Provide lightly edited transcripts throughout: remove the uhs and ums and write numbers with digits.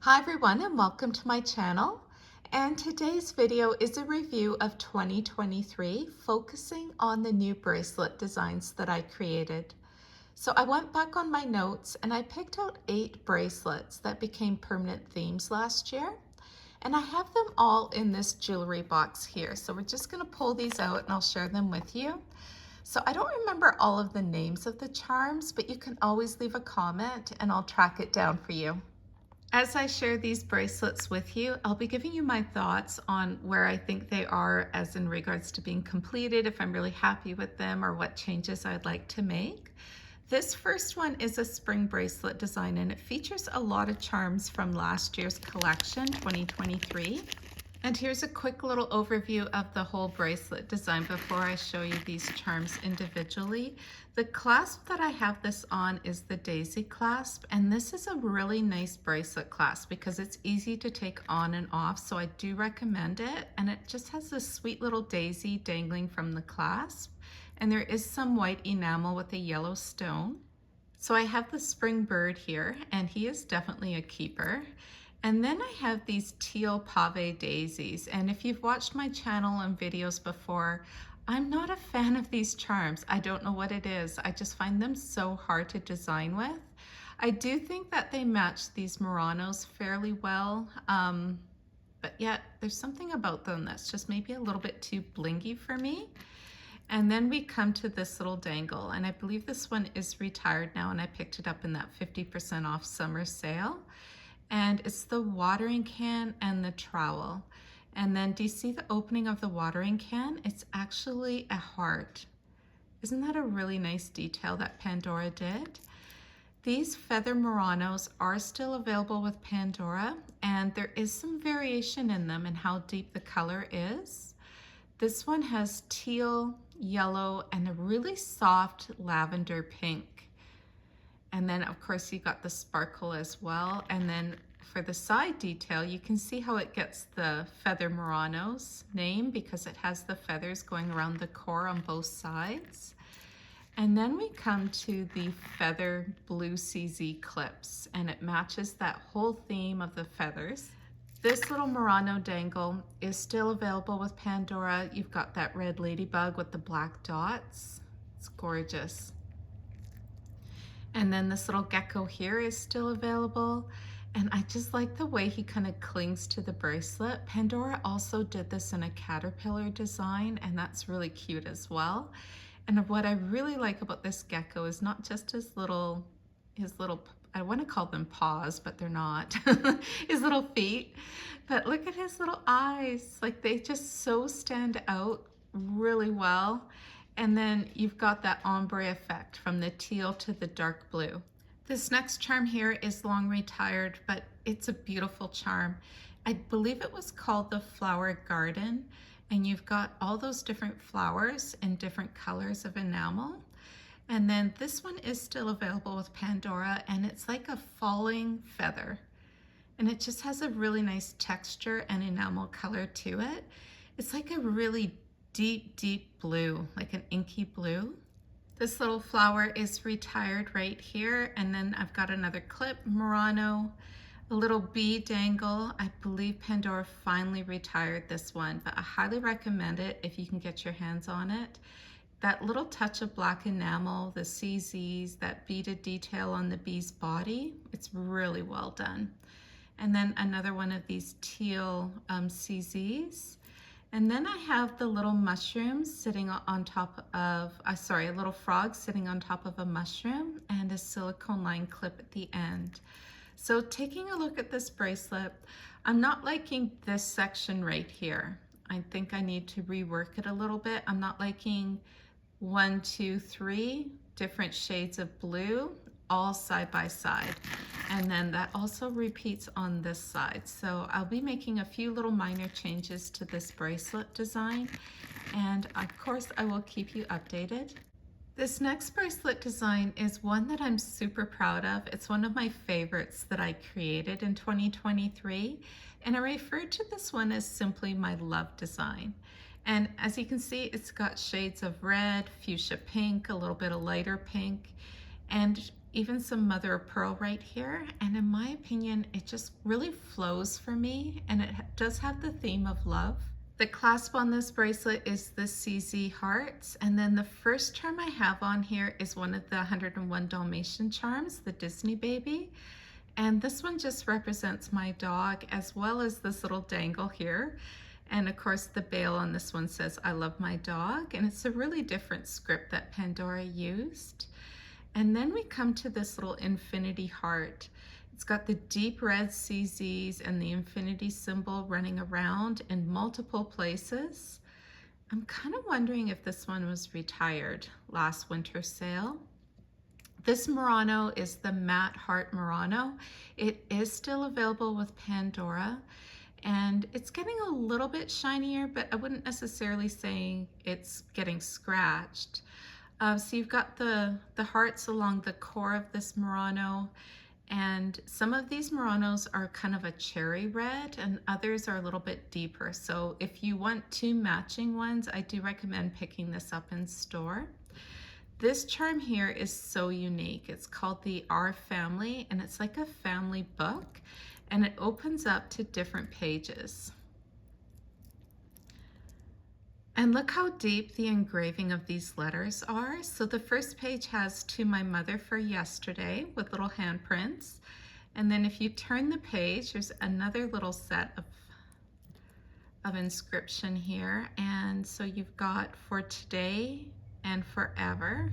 Hi everyone and welcome to my channel. And today's video is a review of 2023 focusing on the new bracelet designs that I created. So I went back on my notes and I picked out 8 bracelets that became permanent themes last year. And I have them all in this jewelry box here. So we're just going to pull these out and I'll share them with you. So I don't remember all of the names of the charms, but you can always leave a comment and I'll track it down for you. As I share these bracelets with you, I'll be giving you my thoughts on where I think they are as in regards to being completed, if I'm really happy with them, or what changes I'd like to make. This first one is a spring bracelet design and it features a lot of charms from last year's collection, 2023. And here's a quick little overview of the whole bracelet design before I show you these charms individually. The clasp that I have this on is the daisy clasp, and this is a really nice bracelet clasp because it's easy to take on and off, so I do recommend it. And it just has this sweet little daisy dangling from the clasp, and there is some white enamel with a yellow stone. So I have the spring bird here, and he is definitely a keeper. And then I have these teal pave daisies, and if you've watched my channel and videos before, I'm not a fan of these charms. I don't know what it is. I just find them so hard to design with. I do think that they match these Muranos fairly well, but yet there's something about them that's just maybe a little bit too blingy for me. And then we come to this little dangle, and I believe this one is retired now, and I picked it up in that 50% off summer sale. And it's the watering can and the trowel. And then do you see the opening of the watering can? It's actually a heart. Isn't that a really nice detail that Pandora did? These feather Muranos are still available with Pandora, and there is some variation in them and how deep the color is. This one has teal, yellow, and a really soft lavender pink. And then of course you got the sparkle as well. And then for the side detail, you can see how it gets the Feather Muranos name because it has the feathers going around the core on both sides. And then we come to the feather blue CZ clips, and it matches that whole theme of the feathers. This little Murano dangle is still available with Pandora. You've got that red ladybug with the black dots. It's gorgeous. And then this little gecko here is still available. And I just like the way he kind of clings to the bracelet. Pandora also did this in a caterpillar design, and that's really cute as well. And what I really like about this gecko is not just his little, I want to call them paws, but they're not, his little feet. But look at his little eyes. Like they just so stand out really well. And then you've got that ombre effect from the teal to the dark blue. This next charm here is long retired, but it's a beautiful charm. I believe it was called the Flower Garden, and you've got all those different flowers in different colors of enamel. And then this one is still available with Pandora, and it's like a falling feather. And it just has a really nice texture and enamel color to it. It's like a really deep, deep blue, like an inky blue. This little flower is retired right here. And then I've got another clip, Murano, a little bee dangle. I believe Pandora finally retired this one, but I highly recommend it if you can get your hands on it. That little touch of black enamel, the CZs, that beaded detail on the bee's body, it's really well done. And then another one of these teal CZs. And then I have the little mushrooms sitting on top of, a little frog sitting on top of a mushroom and a silicone line clip at the end. So taking a look at this bracelet, I'm not liking this section right here. I think I need to rework it a little bit. I'm not liking 1, 2, 3 different shades of blue all side by side. And then that also repeats on this side. So I'll be making a few little minor changes to this bracelet design. And of course I will keep you updated. This next bracelet design is one that I'm super proud of. It's one of my favorites that I created in 2023. And I refer to this one as simply my love design. And as you can see, it's got shades of red, fuchsia pink, a little bit of lighter pink. And even some mother of pearl right here. And in my opinion, it just really flows for me, and it does have the theme of love. The clasp on this bracelet is the CZ hearts, and then the first charm I have on here is one of the 101 Dalmatian charms, the Disney baby. And this one just represents my dog, as well as this little dangle here. And of course the bail on this one says, I love my dog. And it's a really different script that Pandora used. And then we come to this little infinity heart. It's got the deep red CZs and the infinity symbol running around in multiple places. I'm kind of wondering if this one was retired last winter sale. This Murano is the matte heart Murano. It is still available with Pandora, and it's getting a little bit shinier, but I wouldn't necessarily say it's getting scratched. So you've got the hearts along the core of this Murano, and some of these Muranos are kind of a cherry red and others are a little bit deeper. So if you want two matching ones, I do recommend picking this up in store. This charm here is so unique. It's called the Our Family, and it's like a family book, and it opens up to different pages. And look how deep the engraving of these letters are. So the first page has to my mother for yesterday with little handprints. And then if you turn the page, there's another little set of inscription here. And so you've got for today and forever.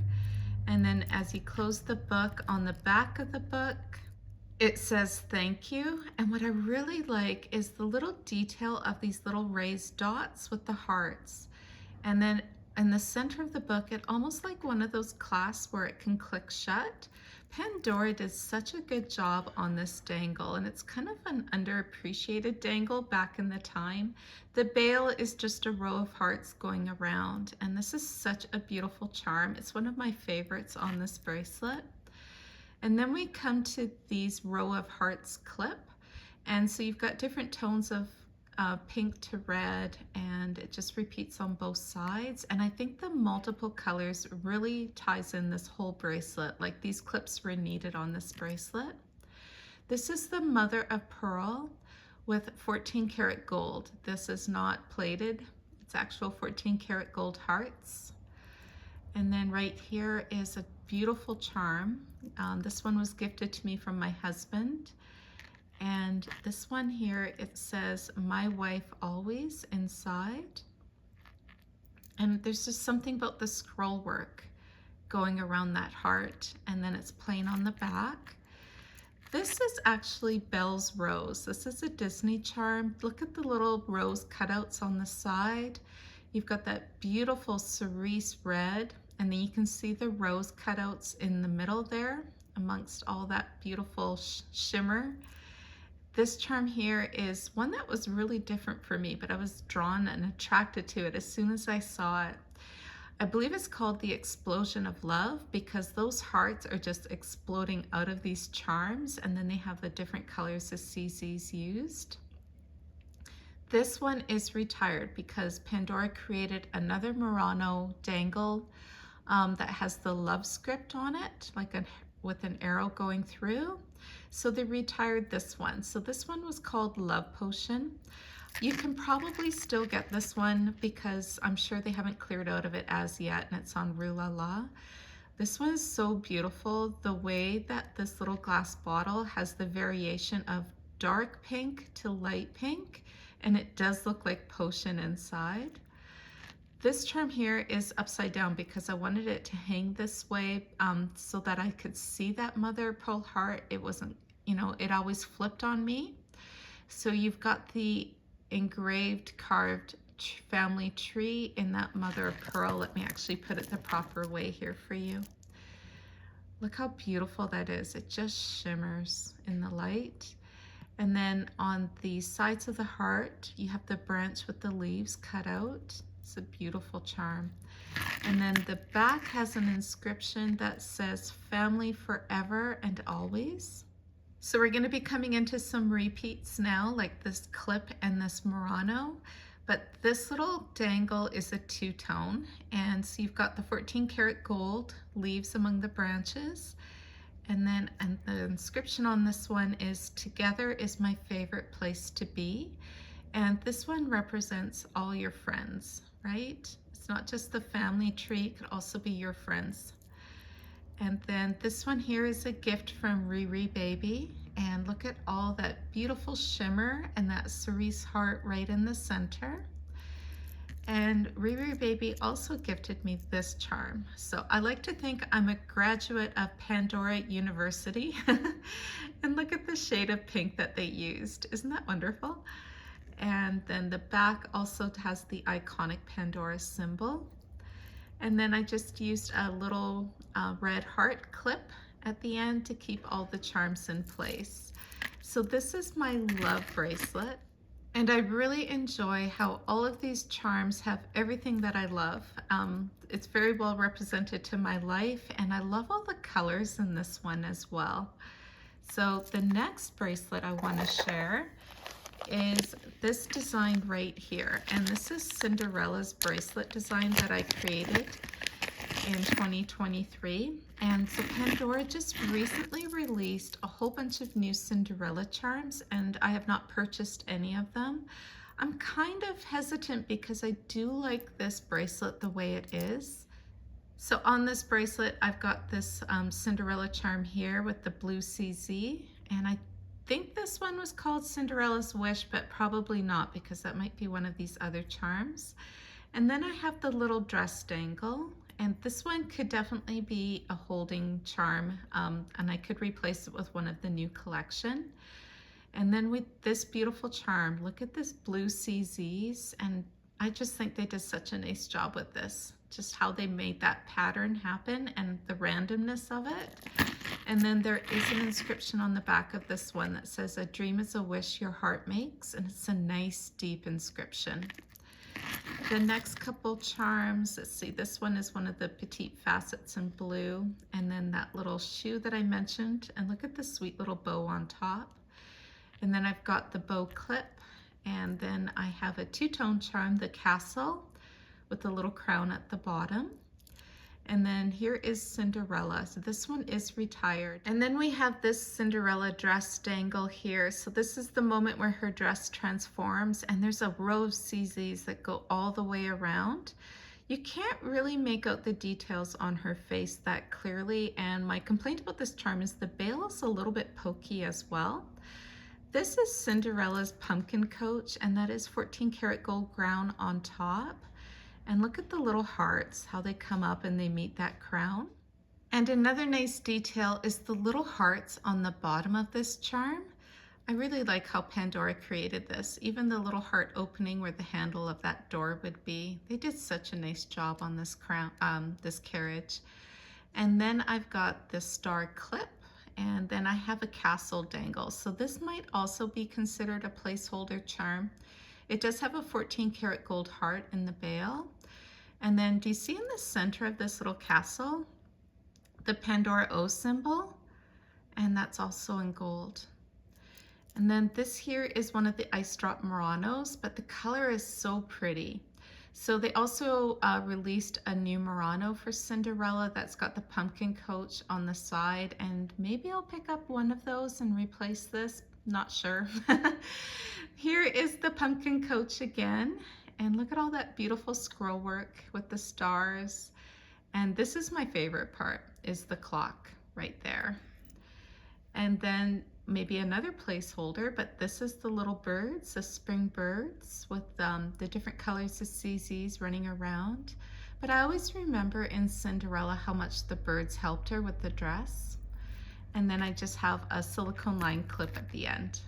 And then as you close the book, on the back of the book, it says thank you. And what I really like is the little detail of these little raised dots with the hearts. And then in the center of the book, it almost like one of those clasps where it can click shut. Pandora did such a good job on this dangle, and it's kind of an underappreciated dangle back in the time. The bail is just a row of hearts going around, and this is such a beautiful charm. It's one of my favorites on this bracelet. And then we come to these row of hearts clip, and so you've got different tones of pink to red, and it just repeats on both sides. And I think the multiple colors really ties in this whole bracelet. Like, these clips were needed on this bracelet. This is the mother of pearl with 14 karat gold. This is not plated, it's actual 14 karat gold hearts. And then right here is a beautiful charm. This one was gifted to me from my husband. And this one here, it says, my wife always, inside. And there's just something about the scroll work going around that heart, and then it's plain on the back. This is actually Belle's Rose. This is a Disney charm. Look at the little rose cutouts on the side. You've got that beautiful cerise red, and then you can see the rose cutouts in the middle there amongst all that beautiful shimmer. This charm here is one that was really different for me, but I was drawn and attracted to it as soon as I saw it. I believe it's called the Explosion of Love, because those hearts are just exploding out of these charms, and then they have the different colors the CZs used. This one is retired because Pandora created another Murano dangle that has the love script on it, like with an arrow going through. So they retired this one. So this one was called Love Potion. You can probably still get this one because I'm sure they haven't cleared out of it as yet, and it's on Rue La La. This one is so beautiful. The way that this little glass bottle has the variation of dark pink to light pink, and it does look like potion inside. This charm here is upside down because I wanted it to hang this way so that I could see that mother of pearl heart. It wasn't, it always flipped on me. So you've got the engraved, carved family tree in that mother of pearl. Let me actually put it the proper way here for you. Look how beautiful that is. It just shimmers in the light. And then on the sides of the heart, you have the branch with the leaves cut out. It's a beautiful charm. And then the back has an inscription that says family forever and always. So we're going to be coming into some repeats now, like this clip and this Murano. But this little dangle is a two-tone. And so you've got the 14 karat gold leaves among the branches. And the inscription on this one is, "Together is my favorite place to be." And this one represents all your friends, right? It's not just the family tree, it could also be your friends. And then this one here is a gift from Riri Baby. And look at all that beautiful shimmer and that cerise heart right in the center. And Riri Baby also gifted me this charm. So I like to think I'm a graduate of Pandora University. And look at the shade of pink that they used. Isn't that wonderful? And then the back also has the iconic Pandora symbol. And then I just used a little red heart clip at the end to keep all the charms in place. So this is my love bracelet. And I really enjoy how all of these charms have everything that I love. It's very well represented to my life, and I love all the colors in this one as well. So the next bracelet I want to share is this design right here. And this is Cinderella's bracelet design that I created in 2023. And so Pandora just recently released a whole bunch of new Cinderella charms, and I have not purchased any of them. I'm kind of hesitant because I do like this bracelet the way it is. So on this bracelet, I've got this Cinderella charm here with the blue CZ, and I think this one was called Cinderella's Wish, but probably not, because that might be one of these other charms. And then I have the little dress dangle, and this one could definitely be a holding charm, and I could replace it with one of the new collection. And then with this beautiful charm, look at this blue CZs, and I just think they did such a nice job with this. Just how they made that pattern happen and the randomness of it. And then there is an inscription on the back of this one that says, "A dream is a wish your heart makes," and it's a nice deep inscription. The next couple charms, let's see, this one is one of the petite facets in blue, and then that little shoe that I mentioned, and look at the sweet little bow on top. And then I've got the bow clip, and then I have a two-tone charm, the castle, with a little crown at the bottom. And then here is Cinderella. So this one is retired. And then we have this Cinderella dress dangle here. So this is the moment where her dress transforms, and there's a row of CZs that go all the way around. You can't really make out the details on her face that clearly, and my complaint about this charm is the bail is a little bit pokey as well. This is Cinderella's pumpkin coach, and that is 14 karat gold crown on top. And look at the little hearts, how they come up and they meet that crown. And another nice detail is the little hearts on the bottom of this charm. I really like how Pandora created this. Even the little heart opening where the handle of that door would be. They did such a nice job on this crown, this carriage. And then I've got this star clip, and then I have a castle dangle. So this might also be considered a placeholder charm. It does have a 14 karat gold heart in the bail. And then do you see in the center of this little castle, the Pandora O symbol? And that's also in gold. And then this here is one of the ice drop Muranos, but the color is so pretty. So they also released a new Murano for Cinderella that's got the pumpkin coach on the side, and maybe I'll pick up one of those and replace this, not sure. Here is the pumpkin coach again, and look at all that beautiful scroll work with the stars. And this is my favorite part, is the clock right there. And then maybe another placeholder, but this is the little birds, the spring birds with the different colors of CZs running around. But I always remember in Cinderella how much the birds helped her with the dress. And then I just have a silicone line clip at the end.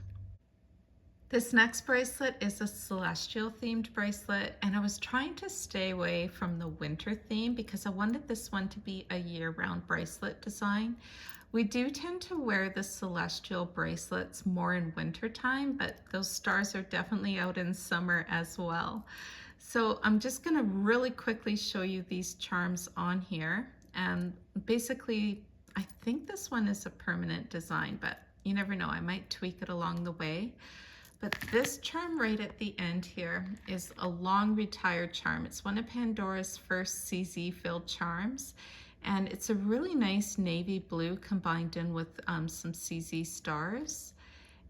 This next bracelet is a celestial themed bracelet, and I was trying to stay away from the winter theme because I wanted this one to be a year-round bracelet design. We do tend to wear the celestial bracelets more in winter time, but those stars are definitely out in summer as well. So I'm just gonna really quickly show you these charms on here. And basically, I think this one is a permanent design, but you never know, I might tweak it along the way. But this charm right at the end here is a long retired charm. It's one of Pandora's first CZ filled charms. And it's a really nice navy blue combined in with some CZ stars.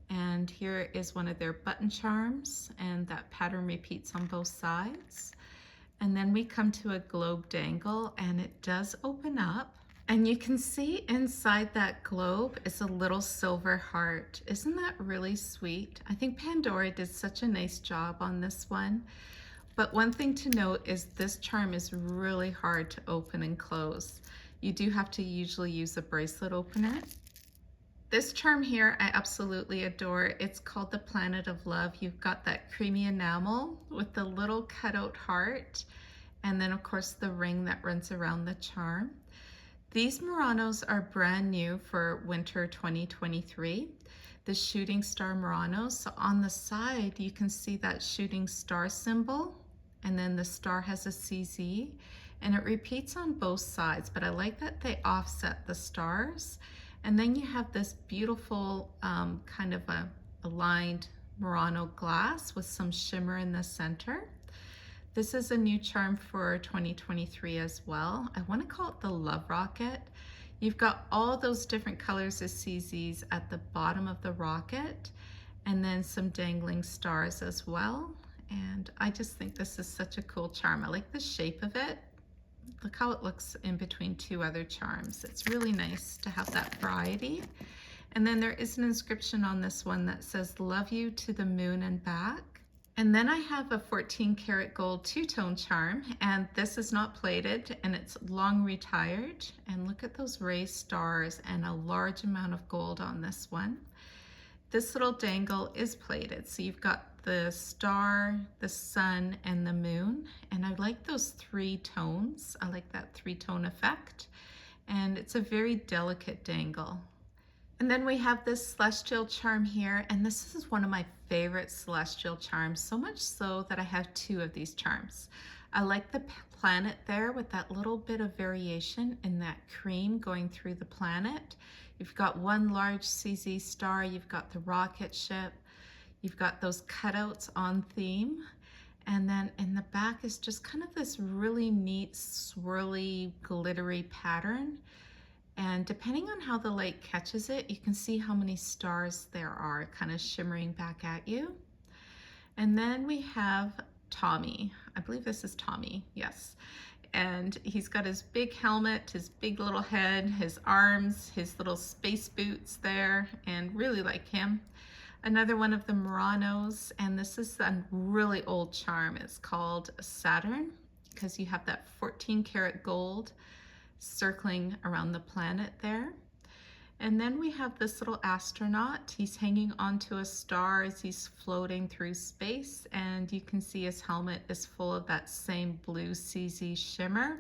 And here is one of their button charms, and that pattern repeats on both sides. And then we come to a globe dangle, and it does open up. And you can see inside that globe is a little silver heart. Isn't that really sweet? I think Pandora did such a nice job on this one. But one thing to note is this charm is really hard to open and close. You do have to usually use a bracelet opener. This charm here I absolutely adore. It's called the Planet of Love. You've got that creamy enamel with the little cutout heart, and then of course the ring that runs around the charm. These Muranos are brand new for winter 2023. The shooting star Muranos. So on the side you can see that shooting star symbol, and then the star has a CZ, and it repeats on both sides, but I like that they offset the stars. And then you have this beautiful kind of a lined Murano glass with some shimmer in the center. This is a new charm for 2023 as well. I want to call it the Love Rocket. You've got all those different colors of CZs at the bottom of the rocket, and then some dangling stars as well. And I just think this is such a cool charm. I like the shape of it. Look how it looks in between two other charms. It's really nice to have that variety. And then there is an inscription on this one that says, "Love you to the moon and back." And then I have a 14 karat gold two-tone charm, and this is not plated, and it's long retired. And look at those raised stars and a large amount of gold on this one. This little dangle is plated, so you've got the star, the sun, and the moon. And I like those three tones. I like that three-tone effect. And it's a very delicate dangle. And then we have this celestial charm here, and this is one of my favorite celestial charms, so much so that I have two of these charms. I like the planet there with that little bit of variation in that cream going through the planet. You've got one large CZ star, you've got the rocket ship, you've got those cutouts on theme, and then in the back is just kind of this really neat, swirly, glittery pattern. And depending on how the light catches it, you can see how many stars there are kind of shimmering back at you. And then we have Tommy. I believe this is Tommy, yes. And he's got his big helmet, his big little head, his arms, his little space boots there, and really like him. Another one of the Muranos, and this is a really old charm. It's called Saturn, because you have that 14 karat gold circling around the planet there. And then we have this little astronaut. He's hanging onto a star as he's floating through space, and you can see his helmet is full of that same blue CZ shimmer.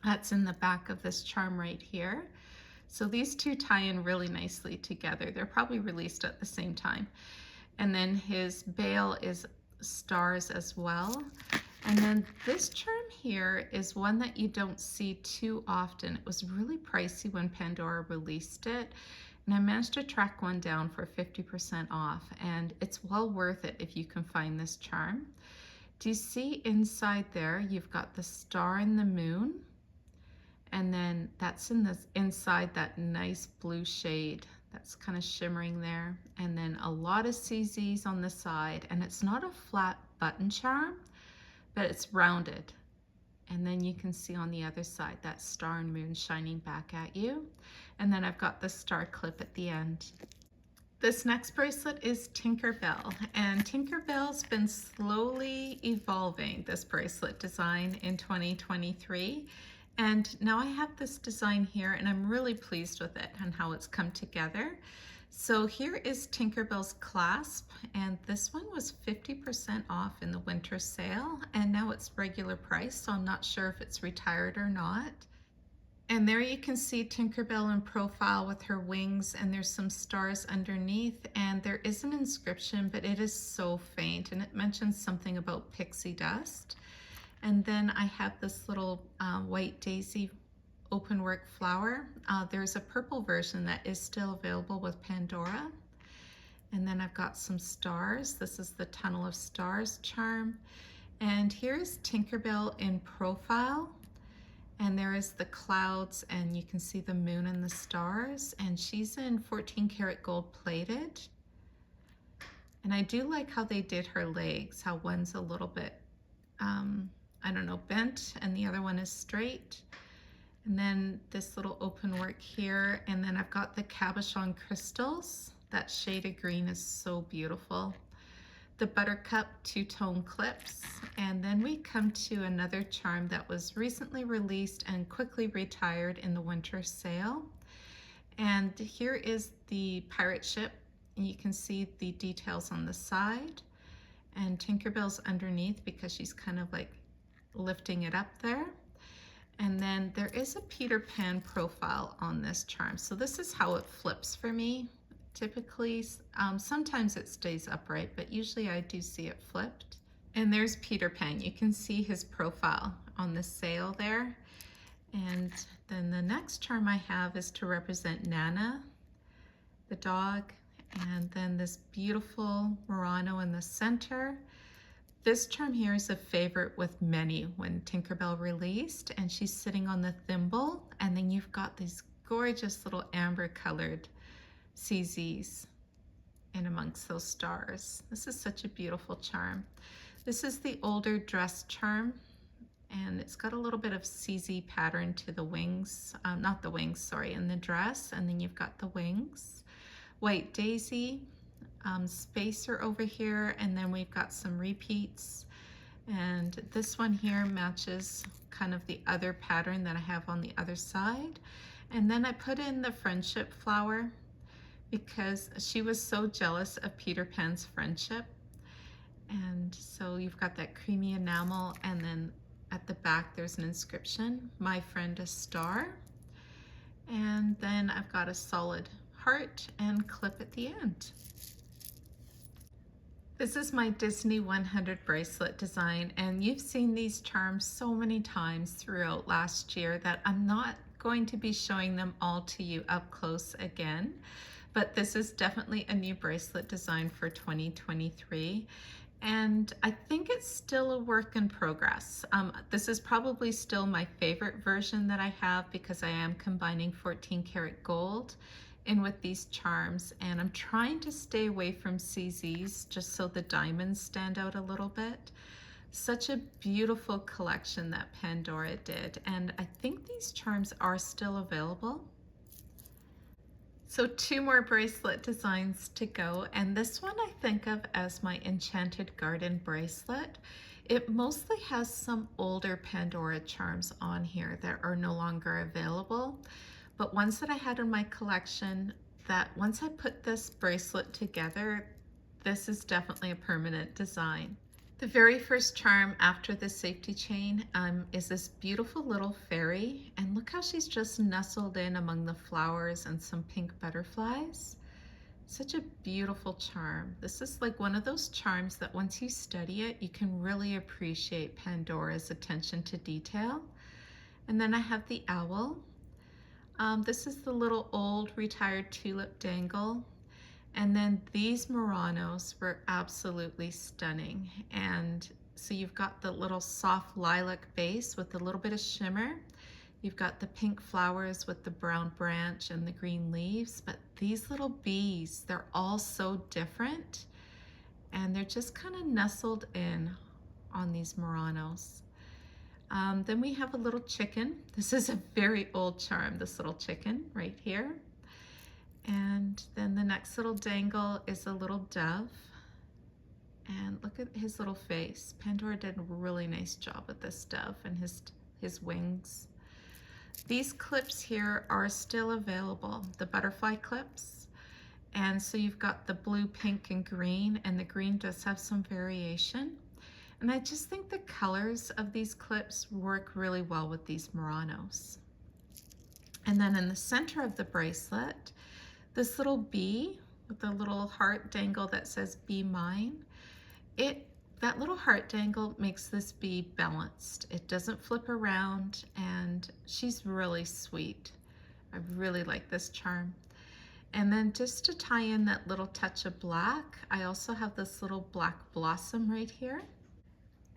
That's in the back of this charm right here. So these two tie in really nicely together. They're probably released at the same time. And then his bail is stars as well. And then this charm here is one that you don't see too often. It was really pricey when Pandora released it, and I managed to track one down for 50% off, and it's well worth it if you can find this charm. Do you see inside there, you've got the star and the moon, and then that's inside that nice blue shade that's kind of shimmering there, and then a lot of CZs on the side, and it's not a flat button charm, but it's rounded. And then you can see on the other side that star and moon shining back at you. And then I've got the star clip at the end. This next bracelet is Tinkerbell, and Tinkerbell's been slowly evolving this bracelet design in 2023. And now I have this design here, and I'm really pleased with it and how it's come together. So here is Tinkerbell's clasp, and this one was 50% off in the winter sale, and now it's regular price, so I'm not sure if it's retired or not. And there you can see Tinkerbell in profile with her wings, and there's some stars underneath, and there is an inscription, but it is so faint, and it mentions something about pixie dust. And then I have this little white daisy open work flower. There's a purple version that is still available with Pandora. And then I've got some stars. This is the Tunnel of Stars charm. And here's Tinkerbell in profile. And there is the clouds, and you can see the moon and the stars, and she's in 14 karat gold plated. And I do like how they did her legs, how one's a little bit, I don't know, bent, and the other one is straight. And then this little open work here, and then I've got the cabochon crystals. That shade of green is so beautiful. The buttercup two-tone clips, and then we come to another charm that was recently released and quickly retired in the winter sale. And here is the pirate ship, and you can see the details on the side, and Tinkerbell's underneath because she's kind of like lifting it up there. And then there is a Peter Pan profile on this charm, so this is how it flips for me. Typically, sometimes it stays upright, but usually I do see it flipped. And there's Peter Pan. You can see his profile on the sail there. And then the next charm I have is to represent Nana, the dog, and then this beautiful Murano in the center. This charm here is a favorite with many when Tinkerbell released, and she's sitting on the thimble, and then you've got these gorgeous little amber colored CZs in amongst those stars. This is such a beautiful charm. This is the older dress charm, and it's got a little bit of CZ pattern to the wings, not the wings, sorry, in the dress, and then you've got the wings. White daisy, spacer over here, and then we've got some repeats. And this one here matches kind of the other pattern that I have on the other side. And then I put in the friendship flower because she was so jealous of Peter Pan's friendship. And so you've got that creamy enamel, and then at the back there's an inscription, "My friend a star." And then I've got a solid heart and clip at the end. This is my Disney 100 bracelet design, and you've seen these charms so many times throughout last year that I'm not going to be showing them all to you up close again. But this is definitely a new bracelet design for 2023. And I think it's still a work in progress. This is probably still my favorite version that I have because I am combining 14 karat gold in with these charms, and I'm trying to stay away from CZs just so the diamonds stand out a little bit. Such a beautiful collection that Pandora did, and I think these charms are still available. So 2 more bracelet designs to go, and this one I think of as my Enchanted Garden bracelet. It mostly has some older Pandora charms on here that are no longer available, but ones that I had in my collection that once I put this bracelet together, this is definitely a permanent design. The very first charm after the safety chain is this beautiful little fairy, and look how she's just nestled in among the flowers and some pink butterflies. Such a beautiful charm. This is like one of those charms that once you study it, you can really appreciate Pandora's attention to detail. And then I have the owl. This is the little old retired tulip dangle. And then these Muranos were absolutely stunning. And so you've got the little soft lilac base with a little bit of shimmer. You've got the pink flowers with the brown branch and the green leaves, but these little bees, they're all so different, and they're just kind of nestled in on these Muranos. Then we have a little chicken. This is a very old charm, this little chicken right here. And then the next little dangle is a little dove. And look at his little face. Pandora did a really nice job with this dove and his wings. These clips here are still available, the butterfly clips. And so you've got the blue, pink, and green, and the green does have some variation. And I just think the colors of these clips work really well with these Muranos. And then in the center of the bracelet, this little bee with the little heart dangle that says "Be Mine." That little heart dangle makes this bee balanced. It doesn't flip around, and she's really sweet. I really like this charm. And then just to tie in that little touch of black, I also have this little black blossom right here.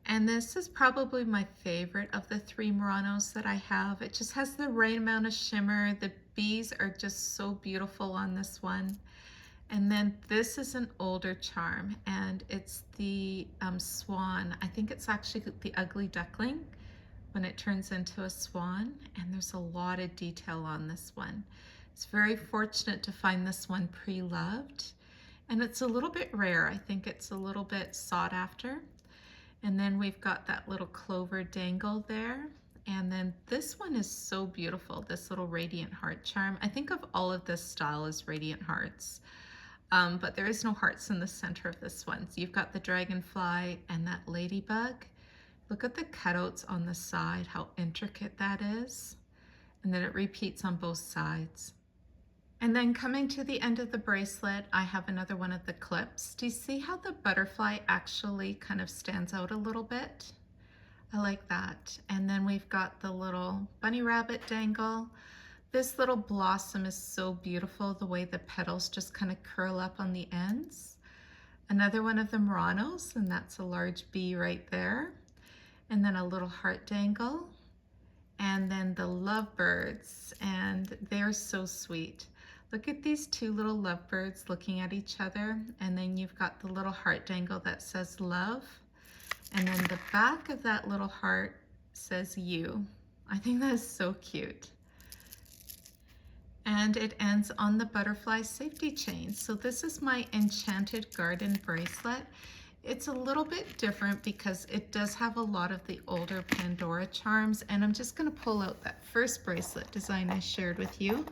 And this is probably my favorite of the 3 Muranos that I have. It just has the right amount of shimmer. The bees are just so beautiful on this one. And then this is an older charm, and it's the swan. I think it's actually the ugly duckling when it turns into a swan, and there's a lot of detail on this one. It's very fortunate to find this one pre-loved, and it's a little bit rare. I think it's a little bit sought after. And then we've got that little clover dangle there. And then this one is so beautiful, this little radiant heart charm. I think of all of this style as radiant hearts, but there is no hearts in the center of this one. So you've got the dragonfly and that ladybug. Look at the cutouts on the side, how intricate that is. And then it repeats on both sides. And then coming to the end of the bracelet, I have another one of the clips. Do you see how the butterfly actually kind of stands out a little bit? I like that. And then we've got the little bunny rabbit dangle. This little blossom is so beautiful, the way the petals just kind of curl up on the ends. Another one of the Muranos, and that's a large bee right there. And then a little heart dangle. And then the lovebirds, and they're so sweet. Look at these 2 little lovebirds looking at each other, and then you've got the little heart dangle that says love, and then the back of that little heart says you. I think that is so cute. And it ends on the butterfly safety chain. So this is my Enchanted Garden bracelet. It's a little bit different because it does have a lot of the older Pandora charms, and I'm just going to pull out that first bracelet design I shared with you,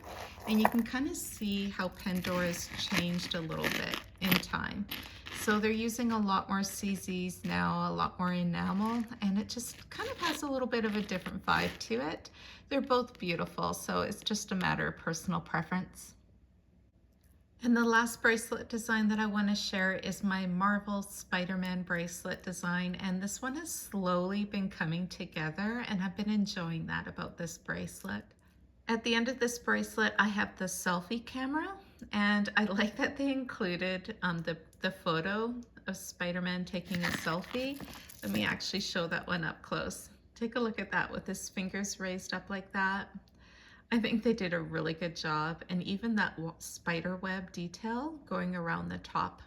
and you can kind of see how Pandora's changed a little bit in time. So they're using a lot more CZs now, a lot more enamel, and it just kind of has a little bit of a different vibe to it. They're both beautiful, so it's just a matter of personal preference. And the last bracelet design that I want to share is my Marvel Spider-Man bracelet design, and this one has slowly been coming together, and I've been enjoying that about this bracelet. At the end of this bracelet, I have the selfie camera, and I like that they included the photo of Spider-Man taking a selfie. Let me actually show that one up close. Take a look at that with his fingers raised up like that. I think they did a really good job, and even that spider web detail going around the top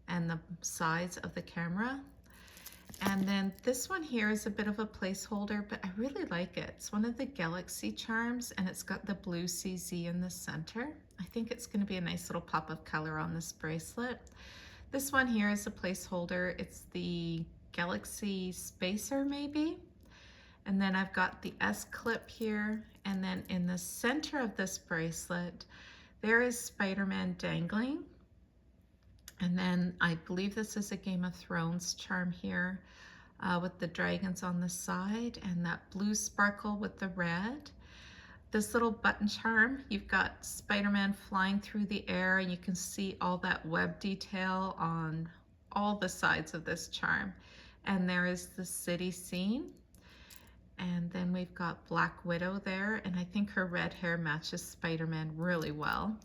and the sides of the camera. And then this one here is a bit of a placeholder, but I really like it. It's one of the Galaxy charms, and it's got the blue CZ in the center. I think it's going to be a nice little pop of color on this bracelet. This one here is a placeholder. It's the Galaxy Spacer maybe. And then I've got the S clip here, and then in the center of this bracelet, there is Spider-Man dangling. And then I believe this is a Game of Thrones charm here with the dragons on the side and that blue sparkle with the red. This little button charm, you've got Spider-Man flying through the air, and you can see all that web detail on all the sides of this charm. And there is the city scene. And then we've got Black Widow there, and I think her red hair matches Spider-Man really well.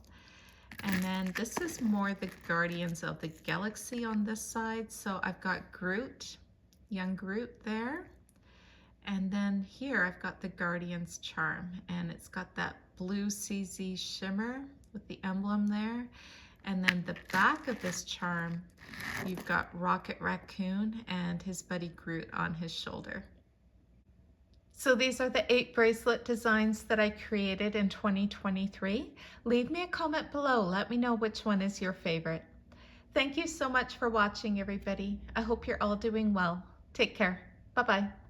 And then this is more the Guardians of the Galaxy on this side. So I've got Groot, young Groot there. And then here I've got the Guardians charm, and it's got that blue CZ shimmer with the emblem there. And then the back of this charm, you've got Rocket Raccoon and his buddy Groot on his shoulder. So these are the 8 bracelet designs that I created in 2023. Leave me a comment below. Let me know which one is your favorite. Thank you so much for watching, everybody. I hope you're all doing well. Take care. Bye-bye.